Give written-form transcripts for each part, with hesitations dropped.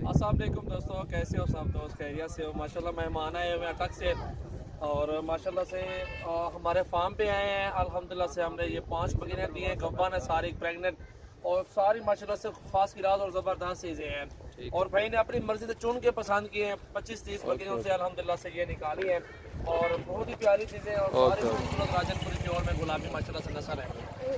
अस्सलाम वालेकुम दोस्तों, कैसे हो सब दोस्त? खैरियत से हो? माशाल्लाह मेहमान आए हुए अटक से और माशाल्लाह से हमारे फार्म पे आए हैं। अल्हम्दुलिल्लाह से हमने ये 5 बकरियाँ दी हैं, गब्बन है सारी प्रेग्नेंट और सारी माशाल्लाह से फास की रात और ज़बरदस्त चीज़ें हैं। और भाई ने अपनी मर्जी से चुन के पसंद किए हैं। 25-30 बकरियों से अल्हम्दुलिल्लाह से ये निकाली है और बहुत ही प्यारी चीज़ें और सारी खूबसूरत राजनपुरी प्योर में गुलाबी माशाल्लाह से नस्ल है।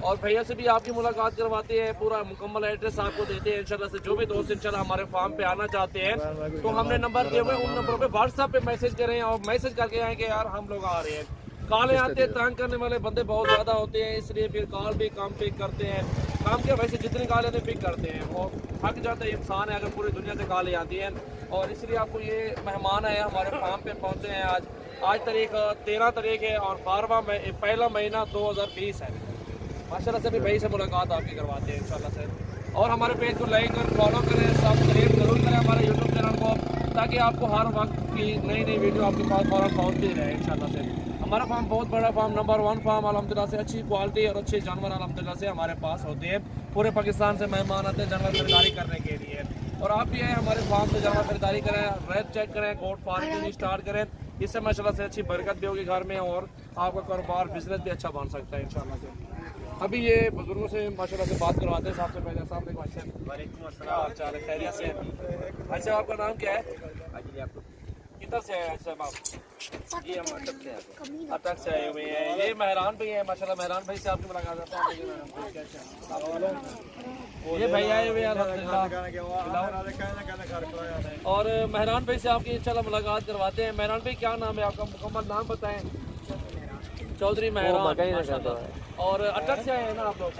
और भैया से भी आपकी मुलाकात करवाते हैं, पूरा मुकम्मल एड्रेस आपको देते हैं इंशाल्लाह से। जो भी दोस्त इंशाल्लाह हमारे फार्म पे आना चाहते हैं तो हमने नंबर दिए हुए, उन नंबरों पे व्हाट्सएप पे मैसेज करें और मैसेज करके आए कि यार हम लोग आ रहे हैं। कॉलें आते हैं, तंग करने वाले बंदे बहुत ज़्यादा होते हैं, इसलिए फिर कॉल भी कम पिक करते हैं। काम के वैसे जितनी कॉलें आते पिक करते हैं और थक जाता है इंसान है अगर पूरी दुनिया से कॉलें आती हैं। और इसलिए आपको ये मेहमान आए हमारे फार्म पे पहुँचे हैं आज तारीख 13 तारीख है और 12वां महीना 2020 है। माशाल्लाह से भी भाई से मुलाकात आपकी करवाते हैं इंशाल्लाह से। और हमारे पेज को लाइक और फॉलो करें, सब्सक्राइब जरूर करें हमारे यूट्यूब चैनल को, ताकि आपको हर वक्त की नई नई वीडियो आपके पास फौरन पहुँचती रहे इंशाल्लाह से। हमारा फार्म बहुत बड़ा फार्म, नंबर 1 फार्म अल्हम्दुलिल्लाह से। अच्छी क्वालिटी और अच्छे जानवर अल्हम्दुलिल्लाह से हमारे पास होते हैं। पूरे पाकिस्तान से मेहमान आते हैं जानवर खरीदारी करने के लिए और आप भी आए हमारे फार्म से जानवर खरीदारी करें, रेट चेक करें, गोट फार्मिंग स्टार्ट करें। इससे माशाल्लाह से अच्छी बरकत भी होगी घर में और आपका कारोबार बिजनेस भी अच्छा बन सकता है इंशाल्लाह से। अभी ये बुजुर्गों से माशाल्लाह से बात करवाते हैं। सबसे पहले वालेकुम अस्सलाम, चाल खैरियत से? अच्छा, आपका नाम क्या है? किधर से आए साहब आप? ये हम अटक से आए हुए हैं। ये मेहरान भाई हैं माशाल्लाह। मेहरान भाई से आपकी मुलाकात है। ये भाई आए हुए हैं अल्हम्दुलिल्लाह। और मेहरान भाई से आपकी इंशाल्लाह मुलाकात करवाते हैं। मेहरान भाई क्या नाम है आपका? मुकम्मल नाम बताएं। चौधरी मेहरान माशाल्लाह। और अटक से आए हैं ना आप लोग?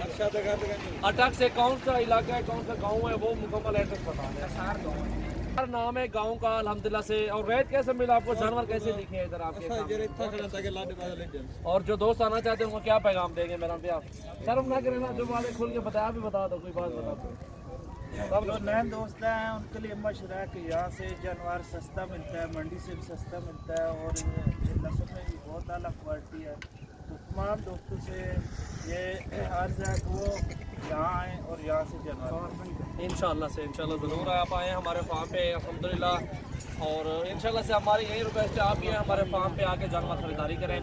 अटक से कौन सा इलाका है, कौन सा गाँव है, वो मुकम्मल एड्रेस बता दें। नाम है गांव का अल्हम्दुलिल्लाह से। और रेट कैसे मिला आपको, जानवर कैसे दिखे इधर आपके? और जो दोस्त आना चाहते हैं उनको क्या पैगाम देंगे मेरा भैया? शर्म ना करें ना, जो वाले खुल के बताया भी बता दो, कोई बात बता दो। सब जो नए दोस्त हैं उनके लिए मशवरा है कि यहाँ से जानवर सस्ता मिलता है, मंडी से भी सस्ता मिलता है और ये नस्ल में भी बहुत अलग क्वालिटी है। तो तमाम दोस्तों से ये अर्ज है कि वो यहाँ आएँ और यहाँ से जानवर इंशाल्लाह ज़रूर आप आएँ हमारे फार्म पे अल्हम्दुलिल्लाह। और इंशाल्लाह से हमारी यही रिक्वेस्ट है, आप ये हमारे फार्म पे आके जानवर खरीदारी करें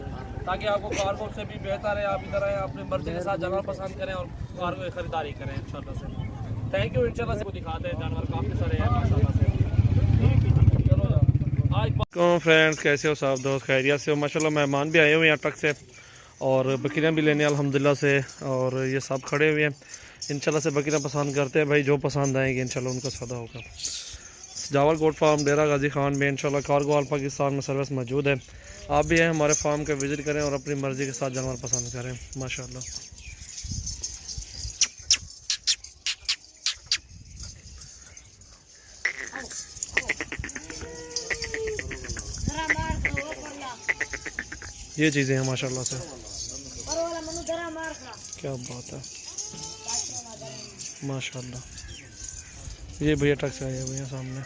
ताकि आपको कार्गो से भी बेहतर है। आप इधर आएँ, अपनी मर्जी के साथ जानवर पसंद करें और कार्गो की खरीदारी करें इंशाल्लाह से। Thank you. इंशाल्लाह से दिखाते हैं जानवर काफ़ी सारे हैं माशाल्लाह से। चलो फ्रेंड्स, कैसे हो सब दोस्त? खैरियत से हो? माशाल्लाह मेहमान भी आए हुए हैं अटक से और बकरियाँ भी लेने अल्हम्दुलिल्लाह से। और ये सब खड़े हुए हैं इंशाल्लाह से। बकरियाँ पसंद करते हैं भाई, जो पसंद आएंगे इंशाल्लाह उनका सौदा होगा। जावल गोट फार्म डेरा गाजी खान में इंशाल्लाह कार्गो ऑल पाकिस्तान में सर्विस मौजूद है। आप भी हैं हमारे फार्म का विज़िट करें और अपनी मर्ज़ी के साथ जानवर पसंद करें माशाल्लाह। ये चीज़ें हैं माशाल्लाह से। क्या बात है माशाल्लाह। ये भैया टक से आए हुए हैं सामने।